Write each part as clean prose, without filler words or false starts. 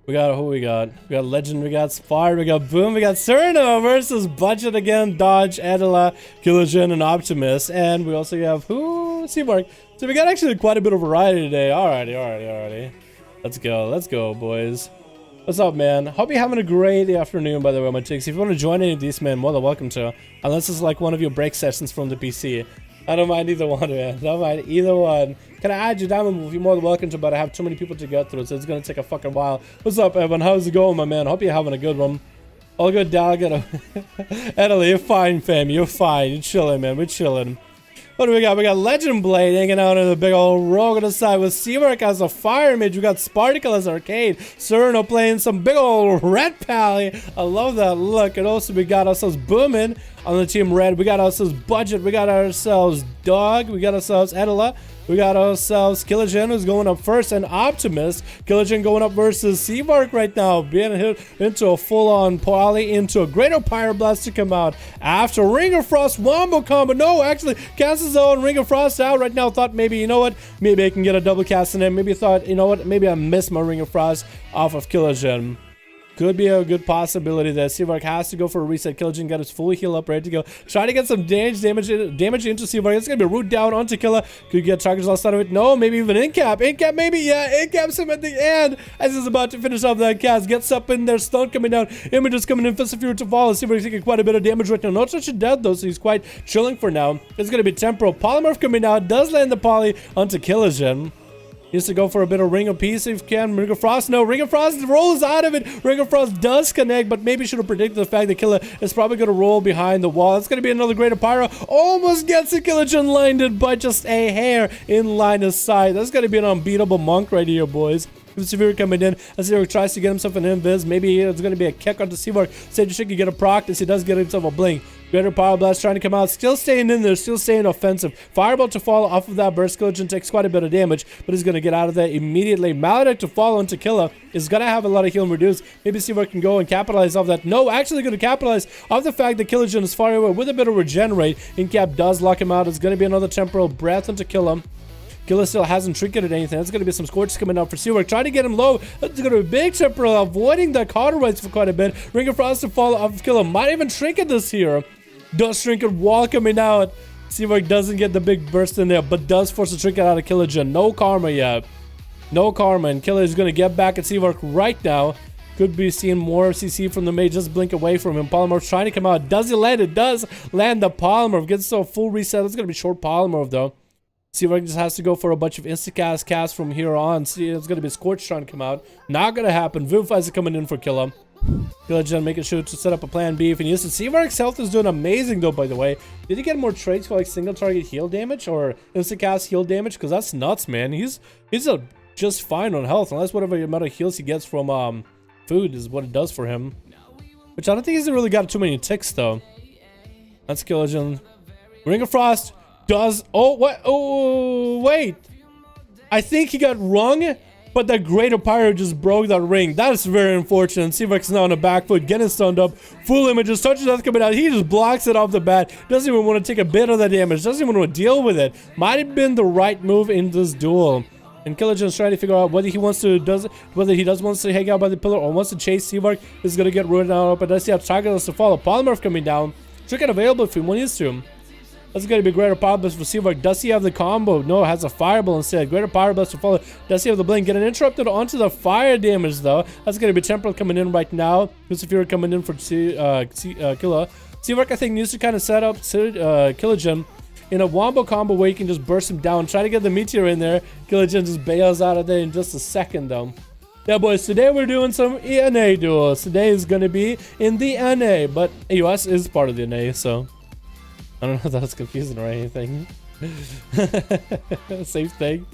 We got who we got? We got Legend, we got Fire, we got Boom, we got Sirno versus Budget again, Dodge, Adela, Killa, and Optimus. And we also have who? Seamark. So we got actually quite a bit of variety today. Alrighty. Let's go, boys. What's up, man? Hope you're having a great afternoon, by the way, my chicks. If you want to join any of these, man, more than welcome to. Unless it's like one of your break sessions from the PC. I don't mind either one, man. Don't mind either one. Can I add you down if you're more than welcome to, but I have too many people to get through, so it's gonna take a fucking while. What's up, Evan? How's it going, my man? Hope you're having a good one. All good, Dalga. Italy, you're fine, fam. You're fine. You're chilling, man. We're chilling. What do we got? We got Legendblade hanging out in the big old rogue on the side with Seamark as a fire mage. We got Sparticle as arcade. Sirno playing some big old red pally. I love that look. And also we got ourselves Booming on the team red. We got ourselves Budget. We got ourselves Dog. We got ourselves Adela. We got ourselves Killa, who's going up first, and Optimus. Killa going up versus Seamark right now, being hit into a full-on poly, into a greater pyroblast to come out after Ring of Frost wombo combo. No, actually cancels out Ring of Frost out right now. Thought maybe, you know what, maybe I can get a double cast in there. Maybe thought, you know what, maybe I missed my Ring of Frost off of Killa. Could be a good possibility that Seamark has to go for a reset. Killa got his fully heal up, ready to go. Try to get some damage into Seamark. It's gonna be root down onto Killa. Could get targets lost out of it. No, maybe even in-cap. In-cap, maybe. Yeah, in-caps him at the end as he's about to finish off that cast. Gets up in there, stun coming down. Images coming in, Fist of Fury to fall. Seamark's taking quite a bit of damage right now. Not such a dead though, so he's quite chilling for now. It's gonna be temporal. Polymorph coming out. Does land the poly onto Killa. Needs to go for a bit of Ring of Peace if you can. Ring of Frost, no. Ring of Frost rolls out of it. Ring of Frost does connect, but maybe should have predicted the fact that Killa is probably going to roll behind the wall. It's going to be another greater pyro. Almost gets it. Killa landed by just a hair in line of sight. That's going to be an unbeatable monk right here, boys. Severe coming in as Seamark tries to get himself an invis. Maybe it's going to be a kick onto Seamark. Sage could get a proc as he does get himself a blink. Greater Power Blast trying to come out. Still staying in there. Still staying offensive. Fireball to fall off of that burst. Killa takes quite a bit of damage, but he's going to get out of there immediately. Maledict to fall onto Killa is going to have a lot of heal and reduce. Maybe Seamark can go and capitalize off that. No, actually going to capitalize off the fact that Killa is far away with a bit of regenerate. Incap does lock him out. It's going to be another temporal breath onto Killa. Killa still hasn't trinketed anything. That's going to be some scorches coming out for Seamark. Trying to get him low. That's going to be a big temporal, avoiding the cauterites for quite a bit. Ring of Frost to fall off of Killa. Might even trinket this here. Does trinket wall coming out. Seamark doesn't get the big burst in there, but does force a trinket out of Killa. No karma yet. No karma. And Killa is going to get back at Seamark right now. Could be seeing more CC from the Mage. Just blink away from him. Polymorph trying to come out. Does he land? It does land the Polymorph. Gets to a full reset. It's going to be short Polymorph though. Seamark just has to go for a bunch of insta-cast from here on. See, it's going to be Scorch trying to come out. Not going to happen. Vivifies are coming in for Killa. Killa making sure to set up a plan B if he needs to. Seamark's health is doing amazing though, by the way. Did he get more traits for like single target heal damage or insta-cast heal damage? Because that's nuts, man. He's just fine on health, unless whatever amount of heals he gets from food is what it does for him. Which I don't think he's really got too many ticks though. That's Killa. Ring of Frost. Does what? Oh wait, I think he got rung, but that greater pyro just broke that ring. That is very unfortunate. Seamark's now on the back foot, getting stunned up. Full images, touches death coming out. He just blocks it off the bat. Doesn't even want to take a bit of that damage. Doesn't even want to deal with it. Might have been the right move in this duel. And Killa is trying to figure out whether he wants to wants to hang out by the pillar or wants to chase Seamark. Is gonna get ruined out, but does he have targets to follow? Polymorph coming down. Trinket available if he wants to. That's going to be Greater Power Blast for Seamark. Does he have the combo? No, has a Fireball instead. Greater Power Blast to follow. Does he have the blink? Getting interrupted onto the fire damage though. That's going to be Temporal coming in right now. Fury coming in for Killa. Seamark I think needs to kind of set up Killa in a wombo combo where you can just burst him down. Try to get the Meteor in there. Killa just bails out of there in just a second though. Yeah, boys, today we're doing some NA duels. Today is going to be in the NA, but US is part of the NA, so I don't know if that's confusing or anything. Same thing.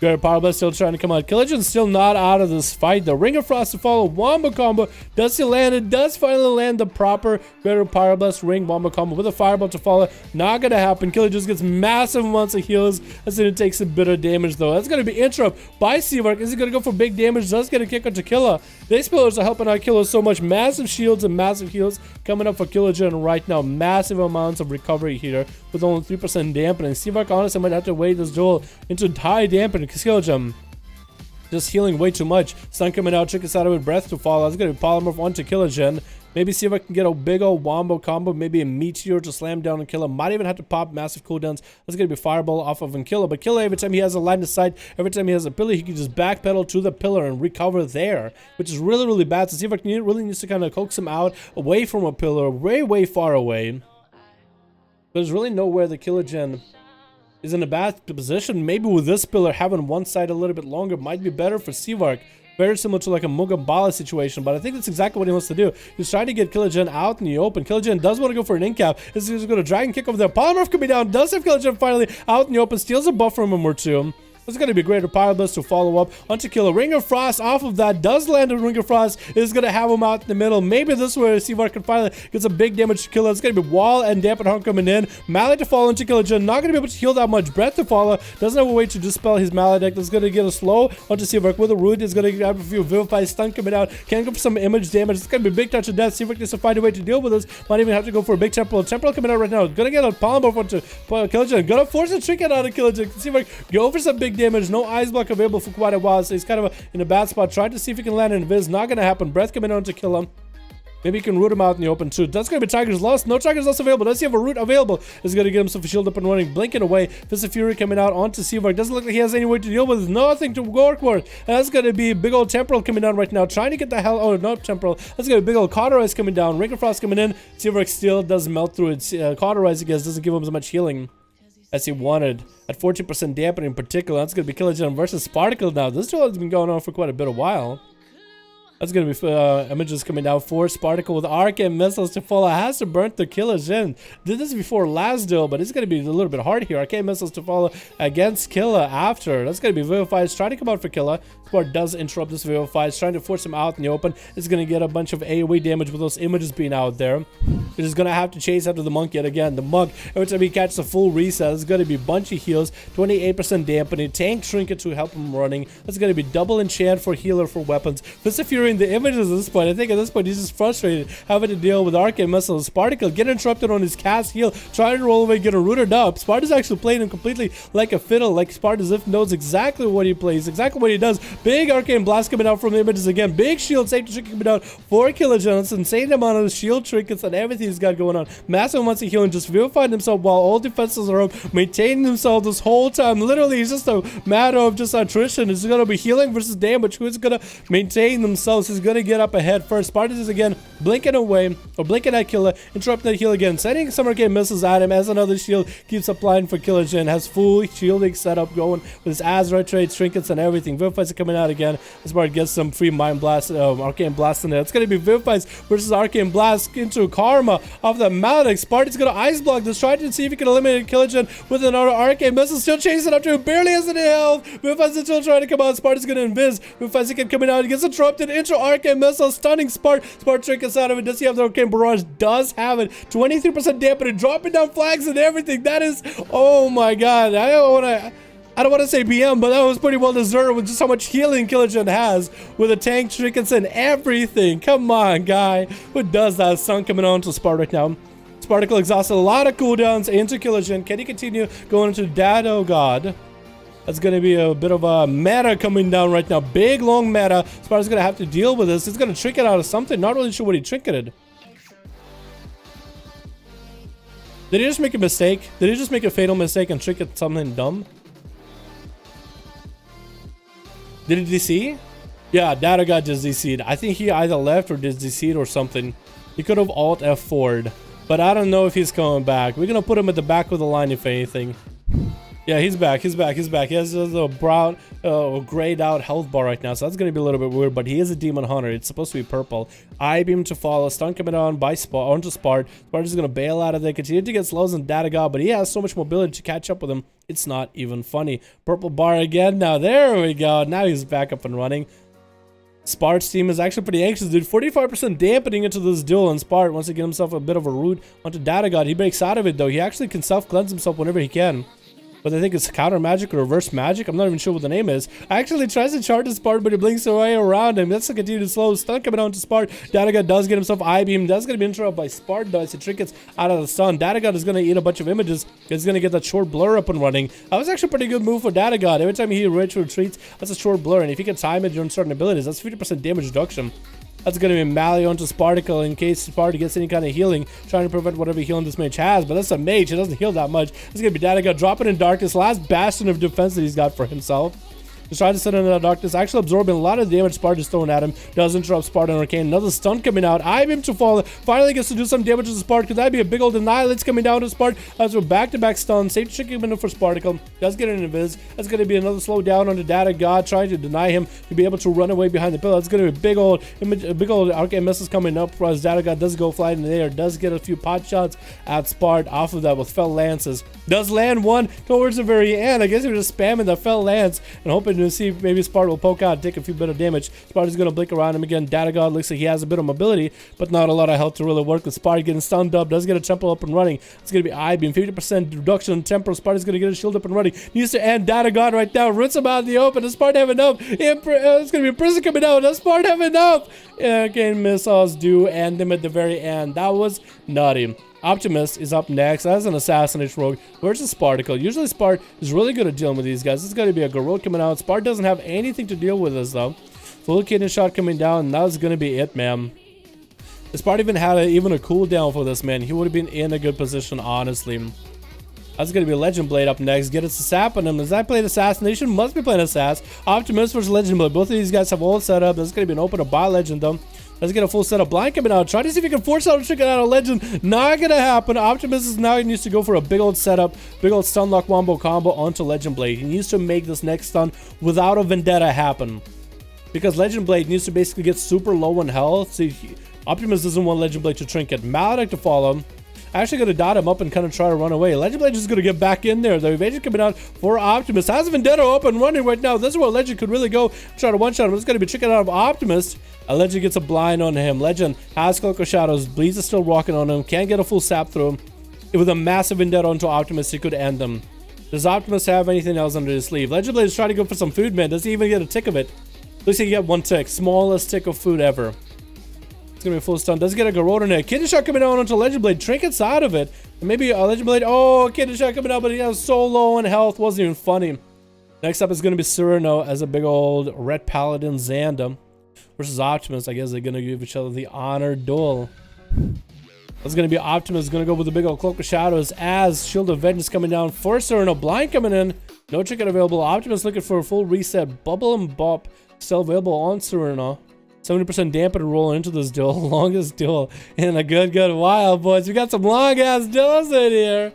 Greater Power Blast still trying to come out. Killagen's still not out of this fight. The Ring of Frost to follow. Wombo combo. Does he land it? Does finally land the proper Greater Power Blast ring wombo combo with a Fireball to follow. Not gonna happen. Killa just gets massive amounts of heals as it takes a bit of damage though. That's gonna be interrupt by Seamark. Is he gonna go for big damage? Does get a kick onto Killa. These pillars are helping out Killa so much. Massive shields and massive heals coming up for Killagen right now. Massive amounts of recovery here with only 3% dampening. Seamark honestly might have to wait this duel into high dampening because Killagen just healing way too much. Stun coming out, trick us out with breath to follow. That's gonna be polymorph onto Killagen. Maybe see if I can get a big old wombo combo, maybe a meteor to slam down and Killa. Might even have to pop massive cooldowns. That's gonna be fireball off of Killa. But Killa, every time he has a line of sight, every time he has a pillar, he can just backpedal to the pillar and recover there, which is really, really bad. So see if I can really needs to kind of coax him out away from a pillar, way far away. There's really nowhere the Killagen is in a bad position. Maybe with this pillar having one side a little bit longer might be better for Seavark. Very similar to like a Mugambala situation, but I think that's exactly what he wants to do. He's trying to get Killagen out in the open. Killagen does want to go for an in-cap. He's going to dragon kick over there. Polymorph coming down. Does have Killagen finally out in the open. Steals a buff from him or two. It's going to be Greater Power Blast to follow up onto Killa. Ring of Frost off of that. Does land a Ring of Frost. Is going to have him out in the middle. Maybe this is where Seavark can finally get some big damage to Killa. It's going to be Wall and Dampen Harm coming in. Mallet to fall into Killagen. Not going to be able to heal that much. Breath to follow. Doesn't have a way to dispel his Maledict. That's going to get a slow onto Seavark with a root. Is going to grab a few Vivify stun coming out. Can go for some image damage. It's going to be a big touch of death. Seavark needs to find a way to deal with this. Might even have to go for a big temporal. Temporal coming out right now. Going to get a polymorph onto Killagen. Going to force a trinket out of Killagen. Seavark go for some big damage. No eyes block available for quite a while, so he's kind of in a bad spot. Trying to see if he can land an invis. Not gonna happen. Breath coming on to kill him. Maybe he can root him out in the open too. That's gonna be Tiger's Lost. No Tiger's Lost available. Does he have a root available? Is gonna get himself a shield up and running. Blinking away. Fist of Fury coming out onto Seavark. Doesn't look like he has any way to deal with it. Nothing to work with. And that's gonna be big old Temporal coming down right now. Trying to get the hell. Oh, not Temporal. That's gonna be big old Cauterize coming down. Ring of Frost coming in. Seavark still does melt through it. Cauterize, I guess, doesn't give him as much healing as he wanted. At 14% dampening in particular. That's going to be Killagen versus Sparticle now. This duel has been going on for quite a bit of while. That's going to be images coming down for Sparticle with Arcane Missiles to follow. Has to burn the Killagen. Did this before last duel, but it's going to be a little bit hard here. Arcane Missiles to follow against Killa after. That's going to be Vivify. Trying to come out for Killa. Spart does interrupt this Vivify. It's trying to force him out in the open. It's going to get a bunch of AoE damage with those images being out there. He's just going to have to chase after the monk yet again. The monk, every time he catches a full reset, it's going to be bunchy heals. 28% dampening. Tank Trinket to help him running. That's going to be double enchant for healer for weapons. Fist of Fury in the images at this point. I think at this point he's just frustrated having to deal with Arcane Missiles. Sparticle get interrupted on his cast heal. Trying to roll away, get a rooted up. Sparta's actually playing him completely like a fiddle. Like Sparta as if knows exactly what he plays, exactly what he does. Big Arcane Blast coming out from the images again. Big shield safety trick coming out for Killagen. It's insane amount of shield trinkets and everything he's got going on. Massive amounts of healing, just vivifying himself while all defenses are up, maintaining himself this whole time. Literally, it's just a matter of just attrition. It's going to be healing versus damage. Who's going to maintain themselves? He's going to get up ahead first. Spartans is again blinking away, or blinking at Killa, interrupting that heal again, sending some Arcane Missiles at him as another shield keeps applying for Killagen. Has full shielding setup going with his Azeroth trades, trinkets, and everything. Vivifies are coming out again. Spartan gets some free Mind Blast, Arcane Blast in there. It's going to be Vivifies versus Arcane Blast into Karma off the Maledict. Spartan's going to Ice Block this, trying to see if he can eliminate Killagen with another Arcane Missile. Still chasing up to him, barely has any health. Vivifies is still trying to come out. Spartan's going to invis. Vivifies again coming out. He gets interrupted into Arcane Missile, stunning Spart. Spart trinkets out of it. Does he have the Arcane Barrage? Does have it. 23% dampening, dropping down flags and everything. That is, oh my god. I don't want to say BM, but that was pretty well deserved with just how much healing Killagen has with the tank trinkets and everything. Come on, guy. Who does that? Sun coming on to Spart right now. Sparticle exhausted a lot of cooldowns into Killagen. Can he continue going into Dad? Oh god. That's going to be a bit of a meta coming down right now. Big, long meta. Sparta's going to have to deal with this. He's going to trinket out of something. Not really sure what he trinketed. Did he just make a mistake? Did he just make a fatal mistake and trinket something dumb? Did he DC? Yeah, Data got just DC'd. I think he either left or just DC'd or something. He could have Alt F4'd. But I don't know if he's coming back. We're going to put him at the back of the line if anything. Yeah, he's back. He's back. He's back. He has a brown, grayed out health bar right now, so that's gonna be a little bit weird. But he is a demon hunter. It's supposed to be purple. I beam to follow. Stun coming on by onto Spart. Spart is gonna bail out of there. Continue to get slows and data god, but he has so much mobility to catch up with him. It's not even funny. Purple bar again. Now there we go. Now he's back up and running. Spart's team is actually pretty anxious, dude. 45% dampening into this duel, and Spart wants to get himself a bit of a root onto Data God. He breaks out of it, though. He actually can self-cleanse himself whenever he can. But I think it's counter magic or reverse magic. I'm not even sure what the name is. Actually tries to charge the Spart, but he blinks away around him. That's a continued slow stun coming on to Spart. Data does get himself eye beam. That's going to be interrupted by Spart, though, as he trinkets out of the stun. Data is going to eat a bunch of images. He's going to get that short blur up and running. That was actually a pretty good move for Data. Every time he retreats, that's a short blur. And if you can time it during certain abilities, that's 50% damage reduction. That's going to be Mally onto Sparticle in case Sparta gets any kind of healing, trying to prevent whatever healing this mage has. But that's a mage. He doesn't heal that much. It's going to be Data dropping in darkness. Last bastion of defense that he's got for himself. He's trying to sit in the darkness, actually absorbing a lot of the damage Sparta is throwing at him. Does interrupt Sparta and Arcane. Another stun coming out. I beam to fall. Finally gets to do some damage to Sparta. Could that be a big old annihilates coming down to Sparta? As we're back-to-back stun. Safety check coming in for Sparticle. Does get an invis. That's going to be another slow down on the Data God, trying to deny him to be able to run away behind the pillar. It's going to be a big old Arcane missiles coming up. As Data God does go flying in the air. Does get a few pot shots at Sparta off of that with fell lances. Does land one towards the very end. I guess he was just spamming the fell lance and hoping to see if maybe Sparta will poke out and take a few bit of damage. Sparta's going to blink around him again. Data God looks like he has a bit of mobility, but not a lot of health to really work with. Sparta getting stunned up. Does get a temple up and running. It's going to be eye beam. 50% reduction in temporal. Sparta's going to get a shield up and running. Needs to end Data God right now. Roots him out in the open. Does Sparta have enough? It's going to be a prison coming out. Does Sparta have enough? Again, missiles do end him at the very end. That was nutty. Optimus is up next as an Assassination rogue versus Sparticle. Usually Spart is really good at dealing with these guys. It's going to be a Garrote coming out. Spart doesn't have anything to deal with this, though. Full kidney shot coming down, and that was going to be it, man. If Spart even had a cooldown for this, man, he would have been in a good position, honestly. That's going to be Legendblade up next. Get its sap on him. As I played Assassination, must be playing Assass. Optimus versus Legendblade. Both of these guys have all set up. That's going to be an open up by Legend, though. Let's get a full set of blind coming out. Try to see if he can force out a trick out of Legend. Not gonna happen. Optimus is now needs to go for a big old setup, big old stun lock wombo combo onto Legendblade. He needs to make this next stun without a vendetta happen, because Legendblade needs to basically get super low on health. See, Optimus doesn't want Legendblade to trinket. Maledict to follow him. Actually gonna dot him up and kind of try to run away. Legendblade is gonna get back in there. The evasion coming out for Optimus. Has Vendetta up and running right now. This is where Legend could really go. Try to one-shot him. It's gonna be tricking out of Optimus. Legend gets a blind on him. Legend has Cloak of Shadows. Bleeds is still rocking on him. Can't get a full sap through him. With a massive Vendetta onto Optimus, he could end them. Does Optimus have anything else under his sleeve? Legendblade is trying to go for some food, man. Does he even get a tick of it? Looks like he get one tick. Smallest tick of food ever. It's gonna be a full stun. Does get a Garrote in there. Kidney shot coming down onto Legendblade. Trinkets out of it. And maybe a Legendblade. Oh, kidney shot coming out, but he has so low in health. Wasn't even funny. Next up is gonna be Sirno as a big old Red Paladin Xanda versus Optimus. I guess they're gonna give each other the honor duel. That's gonna be Optimus. Gonna go with the big old Cloak of Shadows as Shield of Vengeance coming down for Sirno. Blind coming in. No trinket available. Optimus looking for a full reset. Bubble and Bop still available on Sirno. 70% dampen and roll into this duel. Longest duel in a good while, boys. We got some long ass duels in here.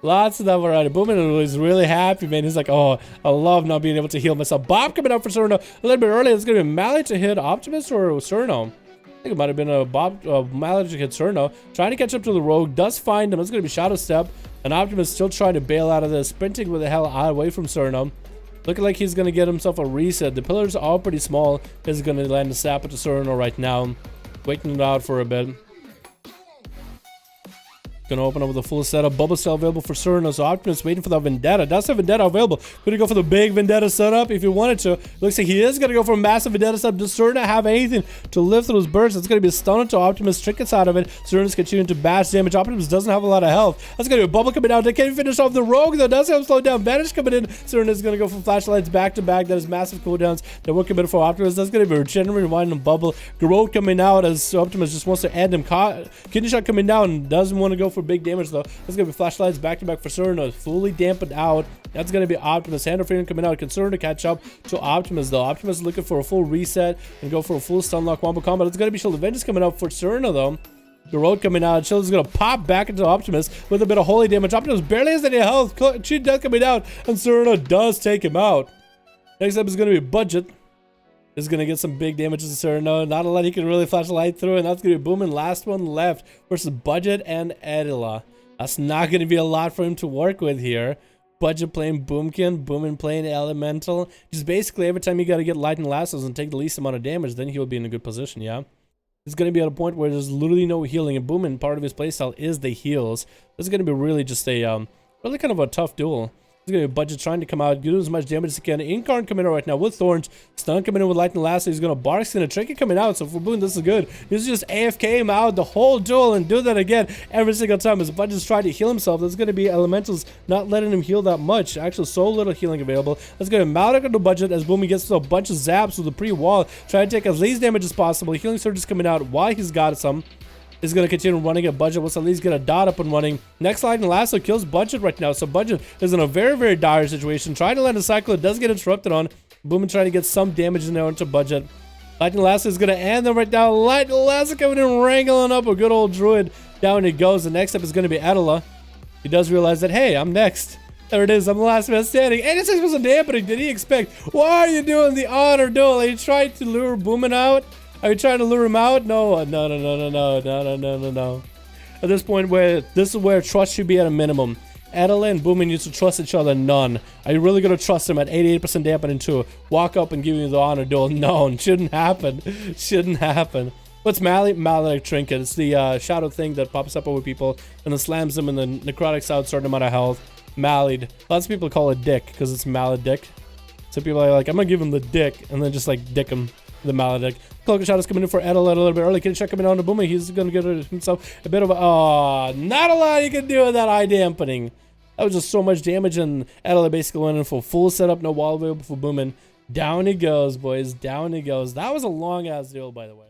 Lots of them already. Boomin is really happy, man. He's like, oh, I love not being able to heal myself. Bob coming out for Sirno a little bit early. It's gonna be Mally to hit Optimus or Sirno. I think it might have been a Mally to hit Sirno. Trying to catch up to the rogue. Does find him. It's gonna be Shadow Step. And Optimus still trying to bail out of this. Sprinting with the hell away from Sirno. Looking like he's going to get himself a reset. The pillars are all pretty small. He's going to land a sap into Sirno right now. Waiting it out for a bit. Gonna open up with a full setup. Bubble still available for Sirno, so Optimus waiting for the Vendetta. That's a Vendetta available. Gonna go for the big Vendetta setup if he wanted to. Looks like he is gonna go for a massive Vendetta setup. Does Sirno have anything to live through his bursts? It's gonna be a stun to Optimus. Trinkets out of it. Sirno's continuing to bash damage. Optimus doesn't have a lot of health. That's gonna be a bubble coming out. They can't finish off the rogue though. Does have slowed down. Vanish coming in. Sirno's gonna go for flashlights back to back. That is massive cooldowns. That work coming for Optimus. That's gonna be regenerating, rewinding and bubble. Garrote coming out as Optimus just wants to end him. Kidney shot coming down. Doesn't want to go for big damage though. That's going to be flashlights back to back for Sirno. Fully dampened out. That's going to be Optimus. Hand of Freedom coming out. Concerned to catch up to Optimus though. Optimus is looking for a full reset and go for a full stun lock wombo combo. It's going to be Shield of Vengeance coming out for Sirno though. The road coming out. Chill is going to pop back into Optimus with a bit of holy damage. Optimus barely has any health. Cheat death coming out. And Sirno does take him out. Next up is going to be Budget. Is going to get some big damage to Sirno. Not a lot he can really flash light through. And that's going to be Booming. Last one left versus Budget and ADDONS. That's not going to be a lot for him to work with here. Budget playing Boomkin, Boomin playing Elemental. Just basically every time you got to get Lightning Lassos and take the least amount of damage, then he'll be in a good position, yeah? It's going to be at a point where there's literally no healing, and Boomin, part of his playstyle is the heals. This is going to be really just a, really kind of a tough duel. It's going to be Budget trying to come out, do as much damage as he can. Incarn coming in right now with Thorns. Stun coming in with Lightning Lasso. He's going to Bark's going to Tricky coming out. So for Boom, this is good. He's just AFK him out the whole duel and do that again every single time as Budget's trying to heal himself. There's going to be Elementals not letting him heal that much. Actually, so little healing available. Let's go to Maldic into Budget as Boom gets a bunch of zaps with the pre-wall. Trying to take as least damage as possible. Healing Surge is coming out while he's got some. Is going to continue running at Budget. Let's at least get a dot up and running. Next Lightning Lasso kills Budget right now. So Budget is in a very, very dire situation. Trying to land a cycle. It does get interrupted on. Boom trying to get some damage in there into Budget. Lightning Lasso is going to end them right now. Lightning Lasso coming in, wrangling up a good old Druid. Down he goes. The next up is going to be ADDONS. He does realize that, hey, I'm next. There it is. I'm the last man standing. 86% dampening. Did he expect? Why are you doing the honor duel? Are you trying to lure Boomin out? Are you trying to lure him out? No. At this point, this is where trust should be at a minimum. ADDONS and Boomin used to trust each other, none. Are you really going to trust him at 88% dampening to walk up and give you the honor duel? No, it shouldn't happen. Shouldn't happen. What's Maledict Trinket? It's the shadow thing that pops up over people and then slams them and then necrotics out a certain amount of health. Mallied. Lots of people call it dick because it's Maledict. So people are like, I'm going to give him the dick and then just like dick him. The Maledict. Cloak of Shadows coming in for ADDONS a little bit early. Can check coming on to Boomer. He's going to get himself a bit of a... Oh, not a lot you can do with that eye dampening. That was just so much damage, and ADDONS basically went in for full setup. No wall available for Boomin. Down he goes, boys. Down he goes. That was a long-ass duel, by the way.